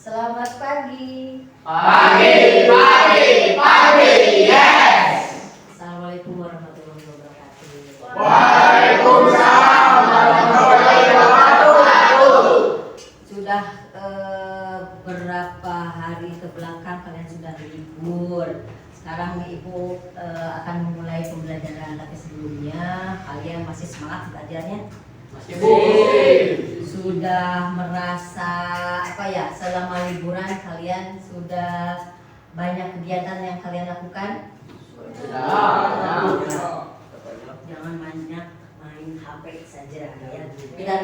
Selamat pagi. Pagi, yes. Assalamualaikum warahmatullahi wabarakatuh. Waalaikumsalam warahmatullahi wabarakatuh. Sudah berapa hari ke belakang kalian sudah libur. Sekarang Ibu akan memulai pembelajaran, tapi sebelumnya kalian masih semangat belajarnya? Masih. Sudah merasa selama liburan kalian sudah banyak kegiatan yang kalian lakukan? Jangan banyak main HP saja ya. Dan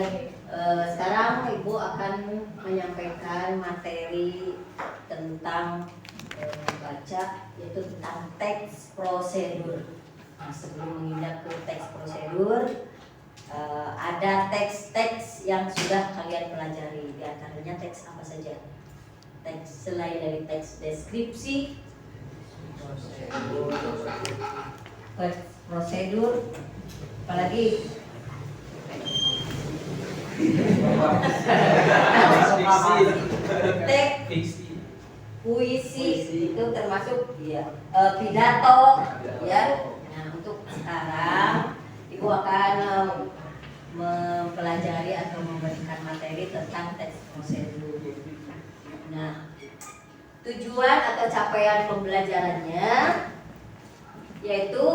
sekarang Ibu akan menyampaikan materi tentang baca, yaitu tentang teks prosedur. Nah, sebelum menginjak ke teks prosedur, ada teks-teks yang sudah kalian pelajari. Di antaranya teks apa saja? Teks selain dari teks deskripsi, prosedur, apalagi teks puisi itu termasuk ya, pidato ya. Nah, untuk sekarang Ibu akan mempelajari atau memberikan materi tentang teks prosedur. Nah, tujuan atau capaian pembelajarannya yaitu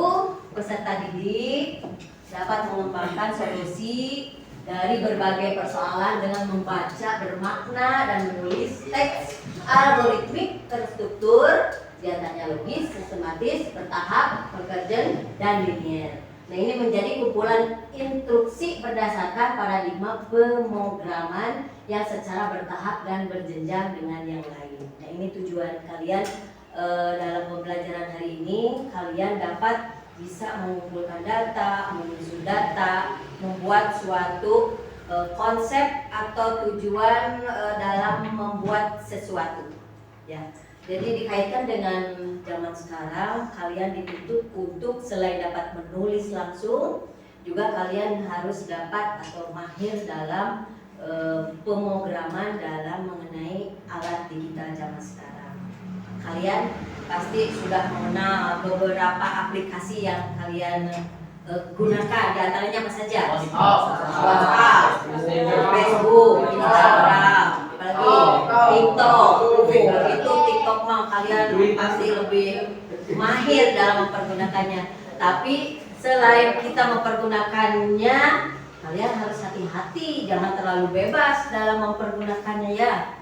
peserta didik dapat mengembangkan solusi dari berbagai persoalan dengan membaca bermakna dan menulis teks algoritmik terstruktur, diantaranya logis, sistematis, bertahap, konvergen, dan linier. Nah, ini menjadi kumpulan instruksi berdasarkan paradigma pemrograman yang secara bertahap dan berjenjang dengan yang lain. Nah, ini tujuan kalian dalam pembelajaran hari ini. Kalian dapat bisa mengumpulkan data, menyusun data, membuat suatu konsep atau tujuan dalam membuat sesuatu. Ya. Jadi dikaitkan dengan zaman sekarang, kalian dituntut untuk selain dapat menulis langsung, juga kalian harus dapat atau mahir dalam pemrograman dalam mengenai alat digital zaman sekarang. Kalian pasti sudah mengenal beberapa aplikasi yang kalian gunakan, di antaranya apa saja? WhatsApp, Facebook, Instagram, apalagi TikTok. Itu TikTok mah kalian pasti lebih mahir dalam mempergunakannya. Tapi selain kita mempergunakannya, kalian harus hati-hati, jangan terlalu bebas dalam mempergunakannya ya.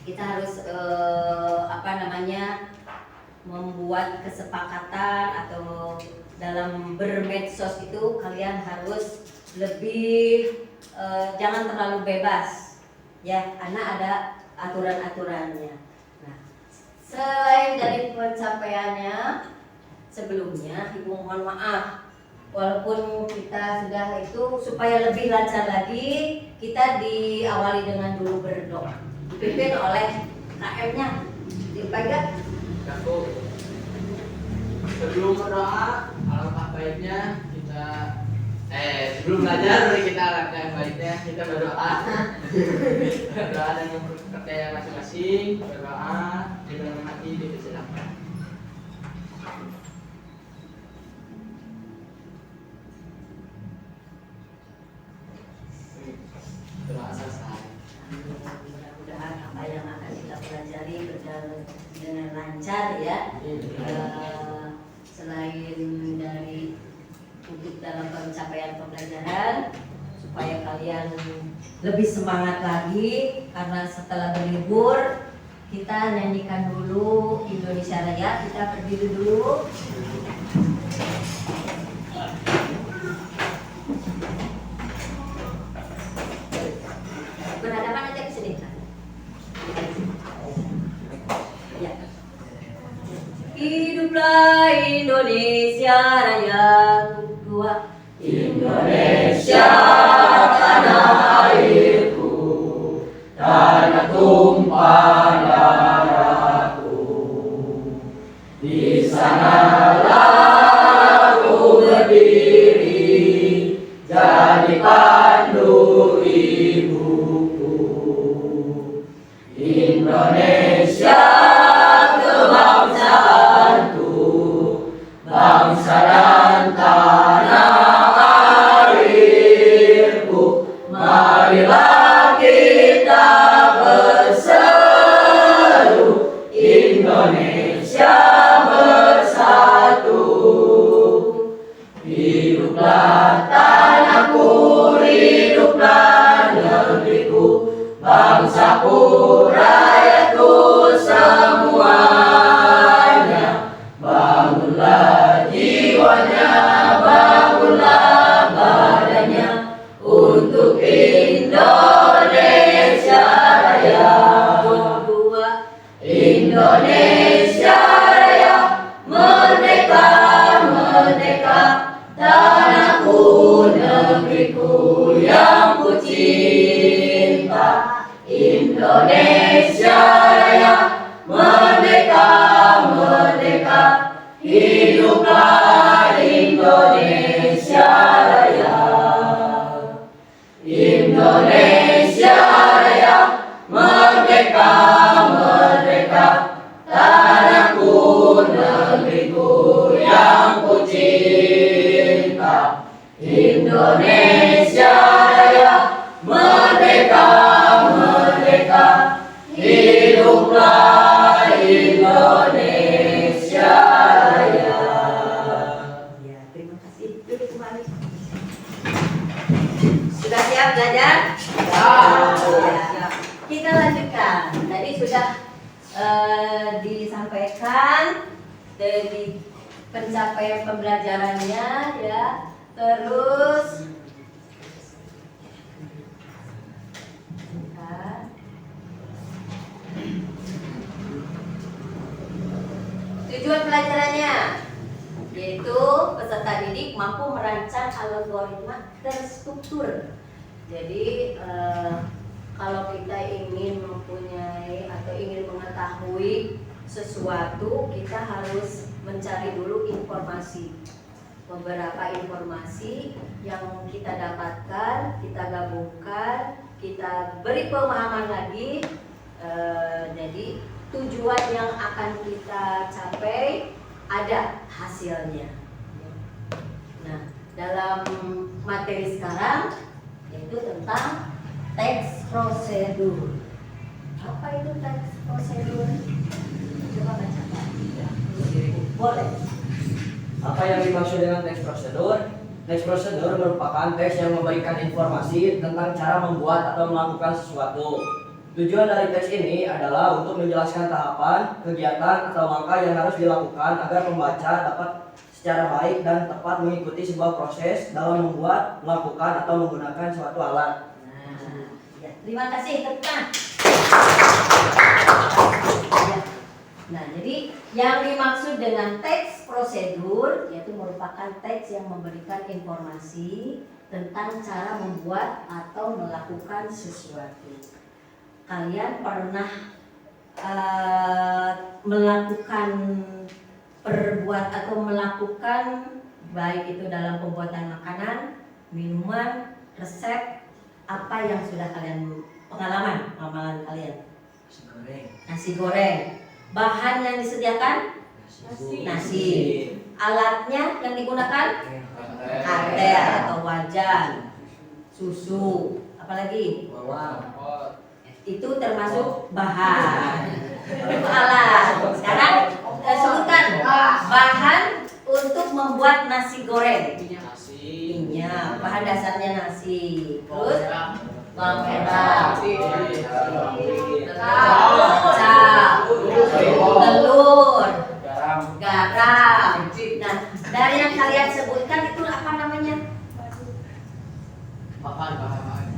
Kita harus membuat kesepakatan atau dalam bermedsos itu kalian harus lebih jangan terlalu bebas ya, karena ada aturan-aturannya. Nah, selain dari pencapaiannya sebelumnya, Ibu mohon maaf walaupun kita sudah itu, supaya lebih lancar lagi kita diawali dengan dulu berdoa, dipimpin oleh KM-nya. Dipegang. Sebelum berdoa, alangkah baiknya kita sebelum belajar kita alangkah baiknya kita berdoa. Berdoa dengan percaya masing-masing, berdoa dengan hati dipersilakan. Doa selesai. Mudah-mudahan apa yang akan kita pelajari berjalan dengan lancar ya. Selain dari untuk dalam pencapaian pembelajaran, supaya kalian lebih semangat lagi, karena setelah berlibur kita nyanyikan dulu Indonesia Raya. Kita berdiri dulu. Berhadapan aja ke sini. Ya. Hiduplah Indonesia Raya, tua Indonesia tanah airku, tanah tumpah darahku. Di sanalah aku berdiri, jadi pandu ibuku. Indonesia kebangsaanku, bangsa dan tanah airku. Marilah kita berseru, Indonesia bersatu. Hiduplah tanahku, hiduplah negeriku, bangsaku, rakyatku semuanya. Bangunlah jiwanya, bangunlah badannya untuk Indonesia Raya. Indonesia Raya, merdeka, merdeka, tanahku, negeriku yang ku cinta. Indonesia Raya, merdeka, merdeka, hiduplah Indonesia Raya. Indonesia Raya, merdeka, merdeka, tanahku, negeriku yang ku cinta. Indonesia Raya, merdeka, merdeka, hiduplah Indonesia Raya. Ya, terima kasih. Duduk kembali. Sudah siap belajar? Ya. Kita lanjutkan. Tadi sudah disampaikan dari pencapaian pembelajarannya, ya. Terus tujuan pelajarannya yaitu peserta didik mampu merancang algoritma terstruktur. Jadi kalau kita ingin mempunyai atau ingin mengetahui sesuatu, kita harus mencari dulu informasi. Beberapa informasi yang kita dapatkan, kita gabungkan, kita beri pemahaman lagi. Jadi tujuan yang akan kita capai ada hasilnya. Nah, dalam materi sekarang yaitu tentang teks prosedur. Apa itu teks prosedur? Coba baca. Boleh. Apa yang dimaksud dengan teks prosedur? Teks prosedur merupakan teks yang memberikan informasi tentang cara membuat atau melakukan sesuatu. Tujuan dari teks ini adalah untuk menjelaskan tahapan, kegiatan, atau langkah yang harus dilakukan agar pembaca dapat secara baik dan tepat mengikuti sebuah proses dalam membuat, melakukan, atau menggunakan suatu alat. Nah, ya, terima kasih teman. Ya. Nah, jadi yang dimaksud dengan teks prosedur yaitu merupakan teks yang memberikan informasi tentang cara membuat atau melakukan sesuatu. Kalian pernah melakukan atau melakukan baik itu dalam pembuatan makanan, minuman, resep, apa yang sudah kalian pengalaman amalan kalian? Nasi goreng. Bahan yang disediakan? Nasi. Alatnya yang digunakan? Kartel atau wajan, susu, apalagi? Itu termasuk bahan. Itu alat. Sekarang sebutkan bahan untuk membuat nasi goreng. Minyak, bahan dasarnya nasi. Terus bawang merah, kecap, telur, garam. Nah, dari yang kalian sebutkan itu apa namanya?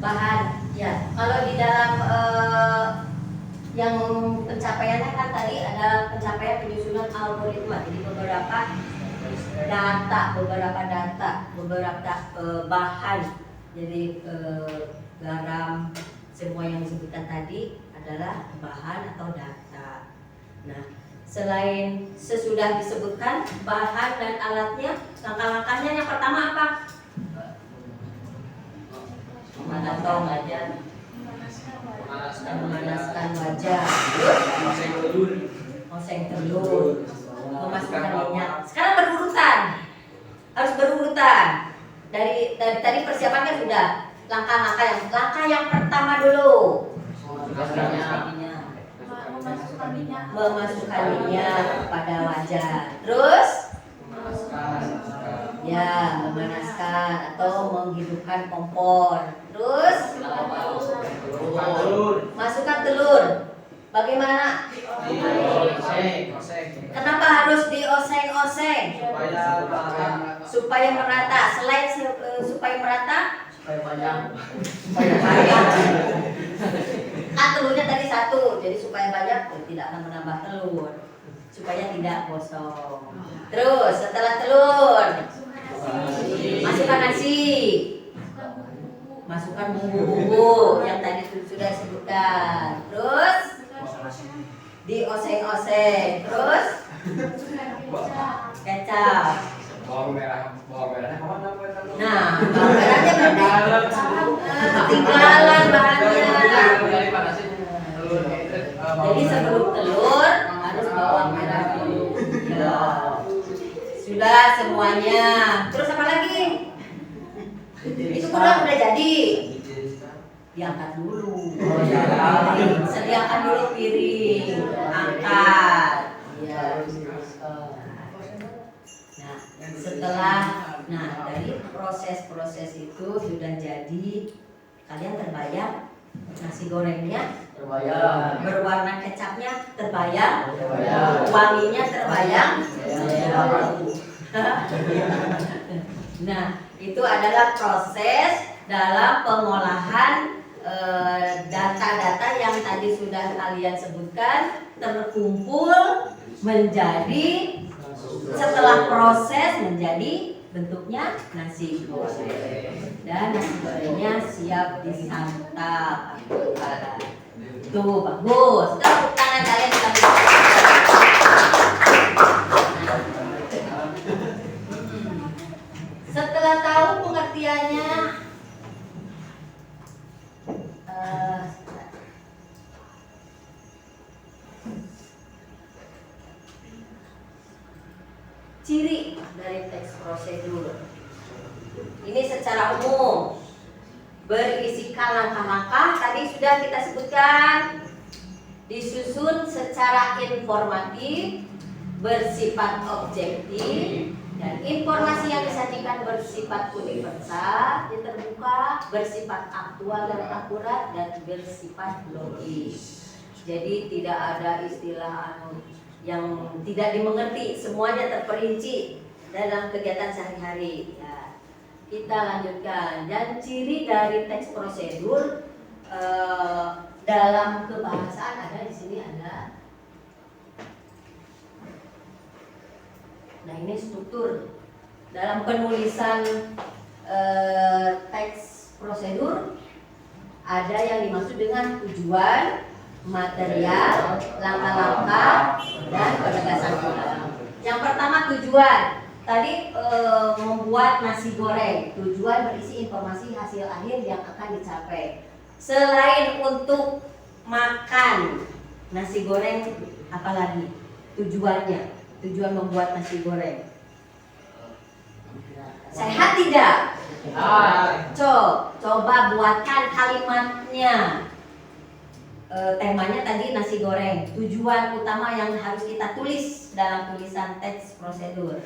Bahan. Ya, kalau di dalam yang pencapaiannya kan tadi ada pencapaian penyusunan algoritma. Jadi beberapa data, beberapa bahan. Jadi garam, semua yang disebutkan tadi adalah bahan atau data. Nah, selain sesudah disebutkan bahan dan alatnya, langkah-langkahnya yang pertama apa? memanaskan wajah. Oseng telur, memasukkan minyak. Sekarang berurutan, harus berurutan. Dari tadi persiapan kan sudah. Langkah yang pertama dulu. Memasukkan minyak pada wajah. Terus ya memanaskan atau menghidupkan kompor. Terus masukkan telur. Bagaimana? Kenapa harus dioseng-oseng? Supaya merata. Selain supaya merata, Supaya panjang. kan telurnya tadi satu, jadi supaya banyak tidak akan menambah telur, supaya tidak gosong. Terus setelah telur, masukkan nasi, masukkan bumbu-bumbu yang tadi sudah disebutkan. Terus dioseng-oseng. Terus kecap. Bawang merahnya kemana? Nah, bawang merahnya ketinggalan bahannya. Jadi sebelum telur harus bawang merah dulu. Ya. Sudah semuanya. Terus apa lagi? Itu udah jadi. Diangkat dulu. Sediakan dulu piring. Angkat. Ya. Nah, dari proses itu sudah jadi. Kalian terbayang nasi gorengnya? Terbayang. Berwarna kecapnya terbayang? Wanginya terbayang? Nah, itu adalah proses dalam pengolahan data-data yang tadi sudah kalian sebutkan terkumpul menjadi, setelah proses menjadi bentuknya nasi goreng, dan nasi gorengnya siap disantap. Tuh bagus. Tepuk tangan kalian kita. Setelah tahu pengertiannya, ciri dari teks prosedur ini secara umum berisikan langkah-langkah tadi sudah kita sebutkan, disusun secara informatif, bersifat objektif, dan informasi yang disajikan bersifat universal, terbuka, bersifat aktual dan akurat, dan bersifat logis. Jadi tidak ada istilah yang tidak dimengerti, semuanya terperinci dalam kegiatan sehari-hari. Ya, kita lanjutkan. Dan ciri dari teks prosedur dalam kebahasaan ada di sini ada. Nah, ini struktur dalam penulisan teks prosedur ada yang dimaksud dengan tujuan, material, langkah-langkah, dan penegasan program. Yang pertama tujuan. Tadi membuat nasi goreng. Tujuan berisi informasi hasil akhir yang akan dicapai. Selain untuk makan nasi goreng, apalagi tujuannya? Tujuan membuat nasi goreng. Sehat tidak? Coba buatkan kalimatnya. Temanya tadi nasi goreng. Tujuan utama yang harus kita tulis dalam tulisan teks prosedur: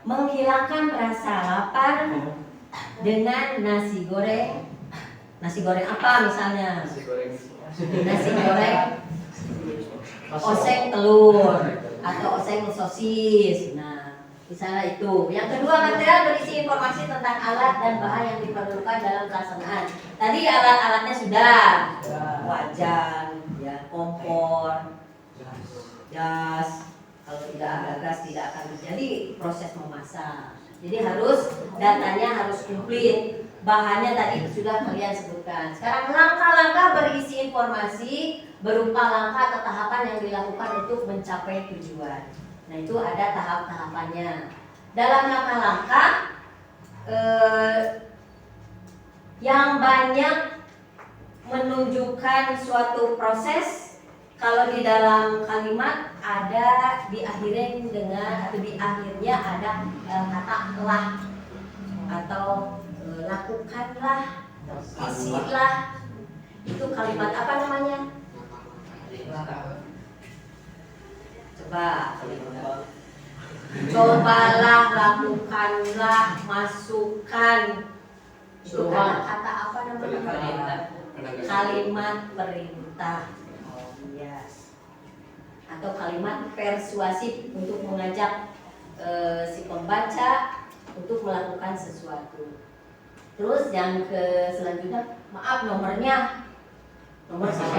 menghilangkan rasa lapar dengan nasi goreng. Nasi goreng apa misalnya? Nasi goreng oseng telur atau oseng sosis. Nah, misalnya itu. Yang kedua, material berisi informasi tentang alat dan bahan yang diperlukan dalam pelaksanaan. Tadi alat-alatnya sudah, wajan, ya, kompor, gas. Kalau tidak ada gas tidak akan terjadi proses memasak. Jadi datanya harus komplit. Bahannya tadi sudah kalian sebutkan. Sekarang langkah-langkah berisi informasi berupa langkah atau tahapan yang dilakukan untuk mencapai tujuan. Nah, itu ada tahap-tahapannya. Dalam langkah-langkah yang banyak menunjukkan suatu proses. Kalau di dalam kalimat ada diakhirin dengan atau di akhirnya ada kata lah atau lakukanlah, isilah. Itu kalimat apa namanya? Cobalah, lakukanlah, masukkan. Itu kata apa namanya? Kalimat perintah. Yes. Atau kalimat persuasif untuk mengajak si pembaca untuk melakukan sesuatu. Terus yang selanjutnya, maaf nomornya. Nomor salah.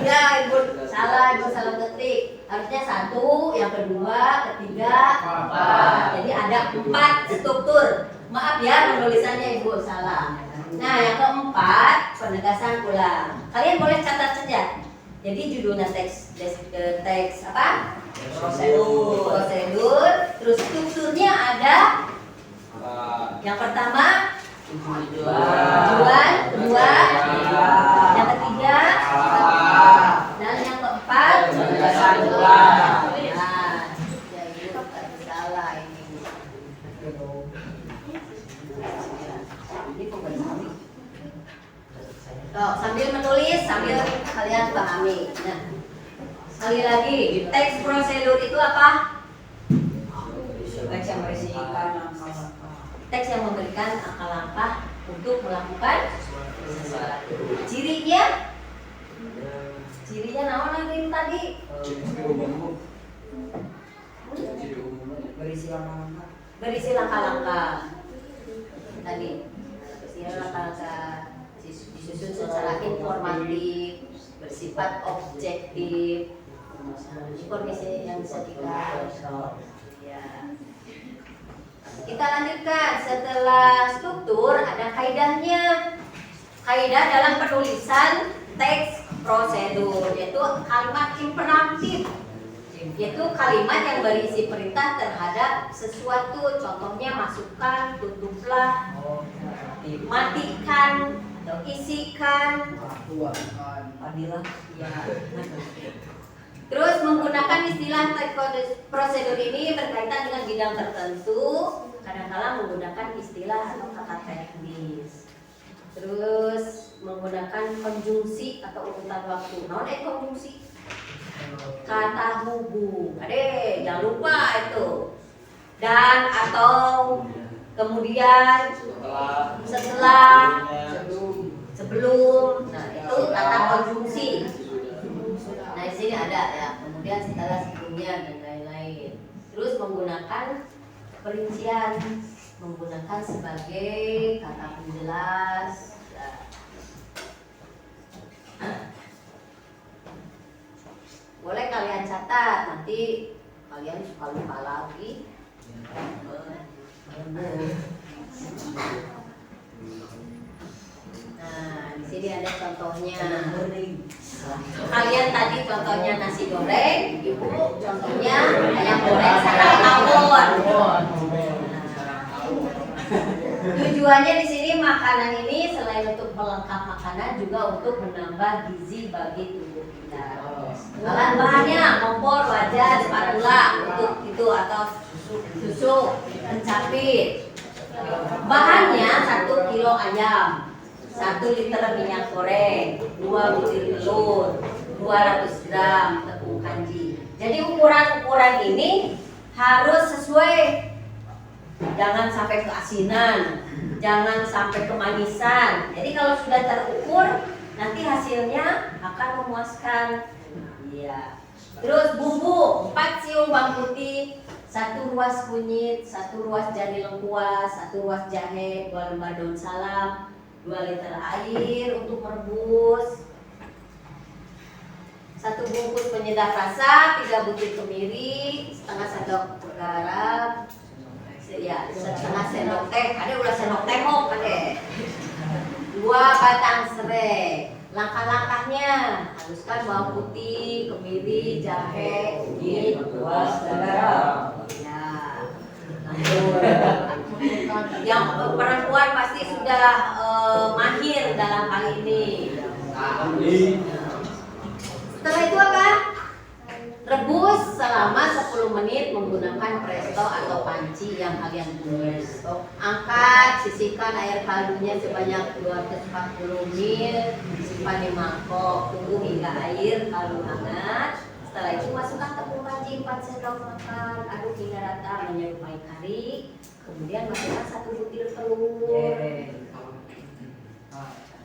Ya, ibu salah ketik. Harusnya 1, yang kedua, ketiga, 4. Jadi ada 4 struktur. Maaf ya penulisannya ibu salah. Nah, yang keempat, penegasan ulang. Kalian boleh catat saja. Jadi judulnya teks apa? Prosedur. Terus strukturnya ada. Yang pertama tujuan, kedua, yang ketiga, dan yang keempat penegasan ulang. Nah, jadi salah ini. Sambil menulis, sambil kalian pahami. Nah, sekali lagi, teks prosedur itu apa? Teks yang berisikan langkah-langkah. Teks yang memberikan langkah-langkah untuk melakukan sesuatu. Cirinya naon lagi tadi? Berisi langkah-langkah. Tadi berisi langkah-langkah disusun secara informatif, bersifat objektif, informasi yang disajikan. Ya. Kita lanjutkan. Setelah struktur ada kaidahnya. Kaidah dalam penulisan teks prosedur yaitu kalimat imperatif, yaitu kalimat yang berisi perintah terhadap sesuatu. Contohnya masukkan, tutuplah, matikan, atau isikan, adilah. Ya. Terus menggunakan istilah teks prosedur ini berkaitan dengan bidang tertentu. Kadang-kala menggunakan istilah atau kata teknis. Terus menggunakan konjungsi atau urutan waktu. Naon konjungsi? Kata hubung. Jangan lupa itu. Dan atau kemudian, setelah, sebelum. Nah, itu kata konjungsi. Nah, di sini ada ya. Kemudian setelah, sebelumnya dan lain-lain. Terus menggunakan perincian, menggunakan sebagai kata penjelas. Boleh kalian catat, nanti kalian suka lupa lagi. Nah, di sini ada contohnya. Kalian tadi contohnya nasi goreng, ibu contohnya ayam goreng sarang tawon. Tujuannya di sini makanan ini selain untuk pelengkap makanan juga untuk menambah gizi bagi tubuh kita. Bahan-bahannya kompor, wajan, spatula untuk itu atau susu, pencapit. Bahannya 1 kilo ayam, 1 liter minyak goreng, 2 butir telur, 200 gram tepung kanji. Jadi ukuran-ukuran ini harus sesuai. Jangan sampai keasinan, jangan sampai kemanisan. Jadi kalau sudah terukur, nanti hasilnya akan memuaskan. Iya. Terus bumbu 4 siung bawang putih, 1 ruas kunyit, 1 ruas jari lengkuas, 1 ruas jahe, 2 lembar daun salam, 2 liter air untuk merebus, 1 bungkus penyedap rasa, 3 butir kemiri, setengah sendok garam, ya setengah sendok teh, ada ulah sendok teh mau ada, 2 batang serai. Langkah-langkahnya, haluskan bawang putih, kemiri, jahe, kunyit, ruas, garam. Ya, lanjut. Yang perempuan pasti sudah mahir dalam hal ini. Setelah itu apa? Rebus selama 10 menit menggunakan presto atau panci yang kalian tulis. Angkat, sisihkan air kaldunya sebanyak 240 ml, simpan di mangkok, tunggu hingga air kaldu hangat. Setelah itu masukkan tepung kanji 4 sendok makan, aduk hingga rata menyerupai kari. Kemudian masukkan 1 butir telur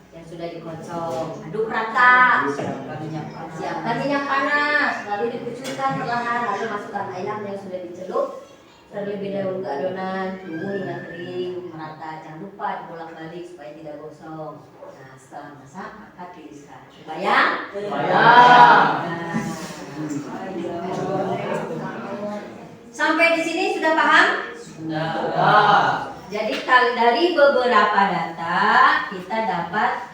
yang sudah dikocok, aduk rata. Siapkan minyak panas, lalu dikucurkan perlahan, lalu masukkan ayam yang sudah dicelup terlebih dahulu ke adonan, tunggu hingga kering merata. Jangan lupa dibolak-balik supaya tidak gosong. Nah, setelah masak angkat tiriskan. Bayang? Sampai di sini sudah paham? Jadi dari beberapa data kita dapat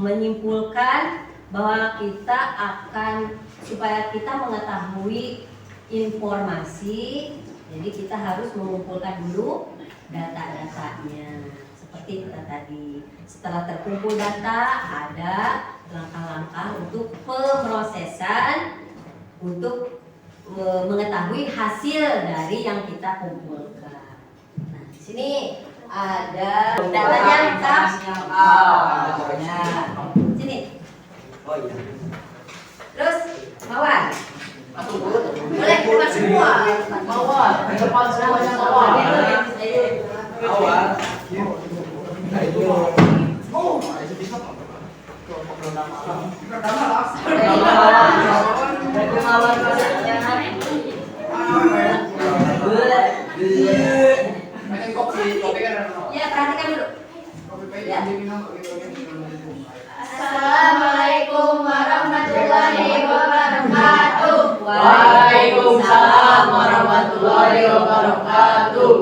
menyimpulkan bahwa kita akan, supaya kita mengetahui informasi, jadi kita harus mengumpulkan dulu data-datanya seperti kita tadi. Setelah terkumpul data, ada langkah-langkah untuk pemrosesan untuk mengetahui hasil dari yang kita kumpulkan. Nah, di sini ada datanya lengkap. Sini. Terus Mawar. Boleh depan semua. Mawar, depan semuanya Mawar. Mawar. Ya, perhatikan dulu. Ya. Assalamualaikum warahmatullahi wabarakatuh. Waalaikumsalam warahmatullahi wabarakatuh.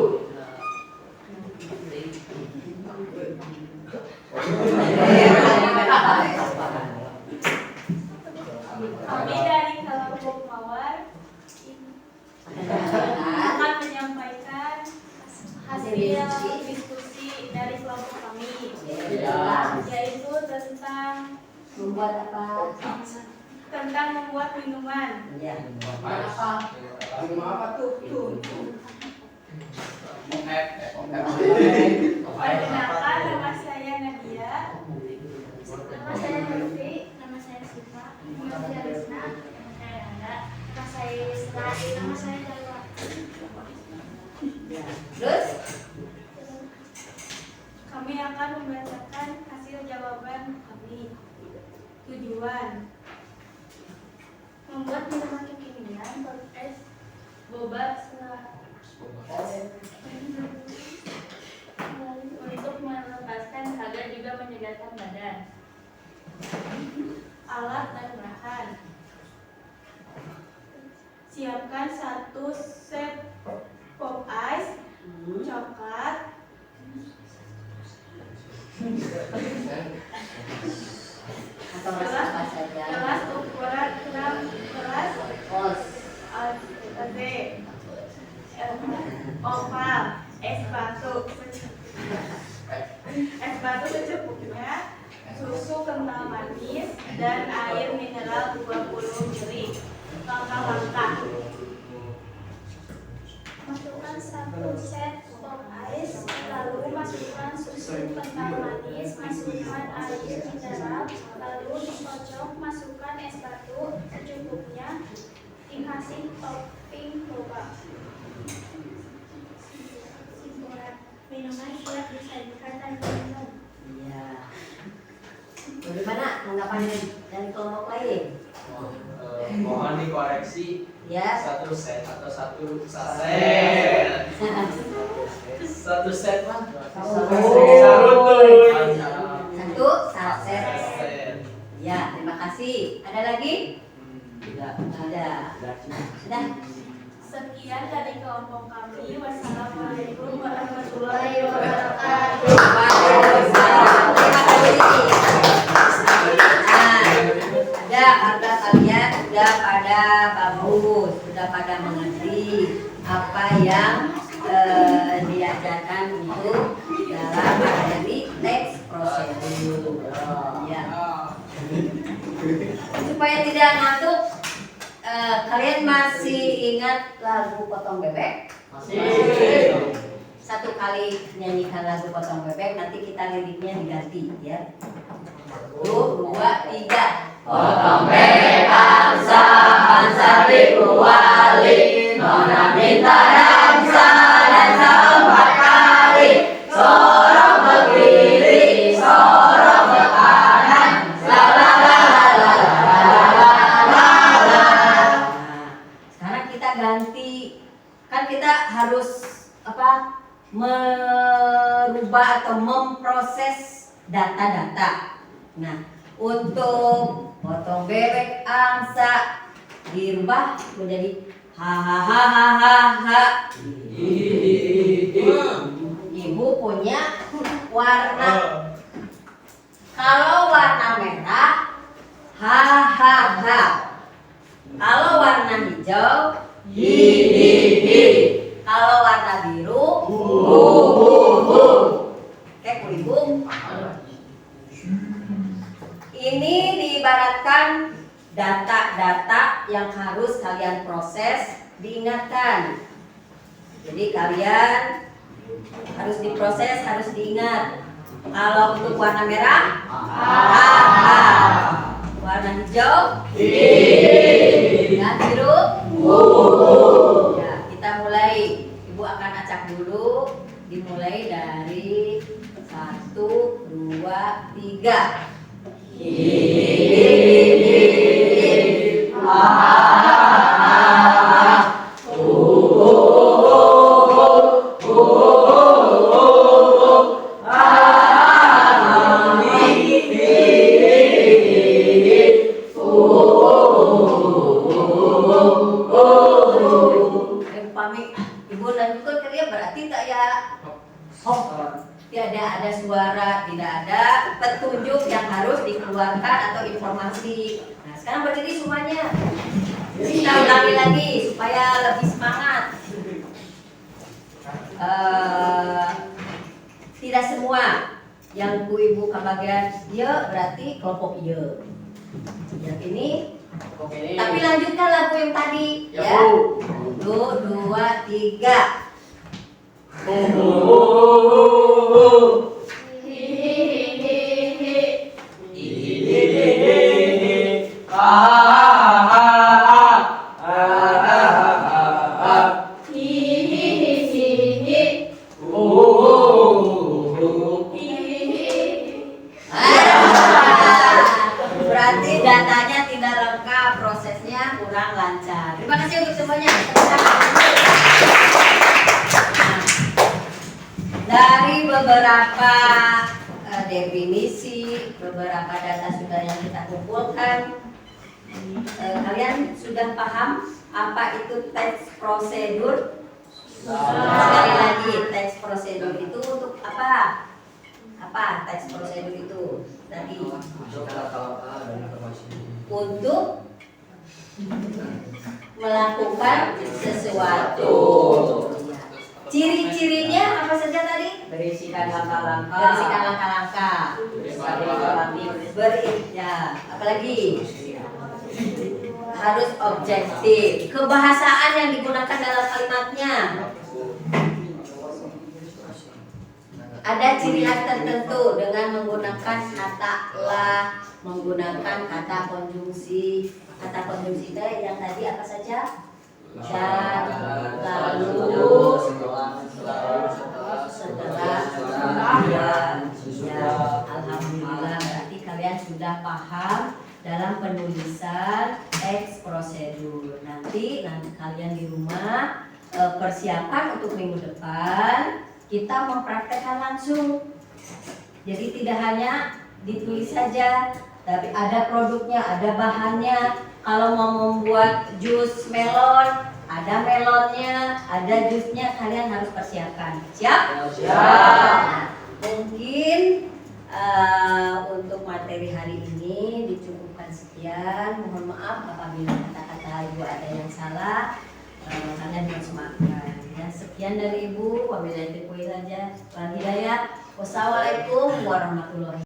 Kami dari kelompok Mawar akan menyampaikan hasil diskusi dari kelompok kami, yaitu Membuat apa? tentang membuat minuman. Ya. Apa tuh? Perkenalkan, nama saya Nadia. Nama saya Lutfi. Nama saya Siva. Nama saya Rizna. Nama saya Nanda. Nama saya Yusra. Nama saya Jalwa. Terus? Kami akan membacakan hasil jawaban kami. Tujuan membuat minuman kekinian beres boba untuk melepaskan dahaga juga menyegarkan badan. Alat dan bahan: siapkan 1 set pop ice, coklat, Atau rasa apa saja? gelas ukuran 6 gelas, Kos. oval, es batu secukupnya, susu kental manis, dan air mineral 20 ml. Langkah-langkah: masukkan 1 set pop ice, lalu masukkan susu kental manis, masukkan air mineral, lalu dikocok, masukkan es batu secukupnya, dikasih topping boba. Simpulan, minuman siap disajikan dan diminum. Iya. Bagaimana tanggapan dari kelompok lain? Mohon dikoreksi. Ya. 1 set atau 1 saset. 1 set mah. Satu saset. Ya, terima kasih. Ada lagi? Tidak ada. Sudah. Sekian dari kelompok kami. Wassalamualaikum warahmatullahi wabarakatuh. Waalaikumsalam. Terima kasih. Nah, ada kalian sudah pada bagus, sudah pada mengerti apa yang yang ngantuk, kalian masih ingat lagu Potong Bebek? Masih. Satu kali nyanyikan lagu Potong Bebek, nanti kita liriknya diganti ya. 1, 2, 3. Potong bebek angsa, angsa wali, nona minta dansa, dansa 4 kali. Sorong ke kiri, sorong ke kanan, la la la la la la la la. Nah, sekarang kita ganti, kan kita harus apa? Merubah atau memproses data-data. Nah, untuk potong bebek angsa dirubah menjadi ha. Ibu punya warna. Kalau warna merah ha. Kalau warna hijau hi. Kalau warna biru hu. Kayak kulibu. Ini diibaratkan data-data yang harus kalian proses, diingatkan. Jadi kalian harus diproses, harus diingat. Kalau untuk warna merah ha. Warna hijau hi. Dan biru hu. Ya, kita mulai. Ibu akan acak dulu. Dimulai dari 1, 2, 3. Ibu lanjutkan kerja berarti tak ya? Tidak ada suara, tidak ada petunjuk yang harus dikeluarkan atau informasi. Nah, sekarang berdiri semuanya. Kita ulangi lagi supaya lebih semangat. Tidak semua yang Bu Ibu kebagian ya berarti kelompok ya. Yang ini. Tapi lanjutkan lagu yang tadi ya. 1, 2, 3. Berarti datanya tidak lengkap, prosesnya kurang lancar. Terima kasih untuk semuanya. Dari beberapa definisi, beberapa data sudah yang kita kumpulkan, kalian sudah paham apa itu teks prosedur? Sekali lagi, teks prosedur itu untuk apa? Apa teks prosedur itu? Tadi untuk melakukan sesuatu. Ciri-cirinya apa saja tadi? Berisikan langkah-langkah. Berisikan langkah-langkah. Ya, apalagi harus objektif. Kebahasaan yang digunakan dalam kalimatnya. Ada ciri khas tertentu dengan menggunakan kata lah, menggunakan kata konjungsi. Kata konjungsi yang tadi apa saja? Dan, lalu, setelah, ya, alhamdulillah berarti kalian sudah paham dalam penulisan teks prosedur. Nanti kalian di rumah persiapan untuk minggu depan kita mempraktekkan langsung. Jadi tidak hanya ditulis saja, tapi ada produknya, ada bahannya. Kalau mau membuat jus melon, ada melonnya, ada jusnya, kalian harus persiapkan. Siap? Siap. Nah, mungkin untuk materi hari ini dicukupkan sekian. Mohon maaf apabila kata-kata Ibu ada yang salah. Kalian harus maafkan. Ya, sekian dari Ibu. Wabillahi taufiq wal hidayah. Wassalamualaikum warahmatullahi wabarakatuh.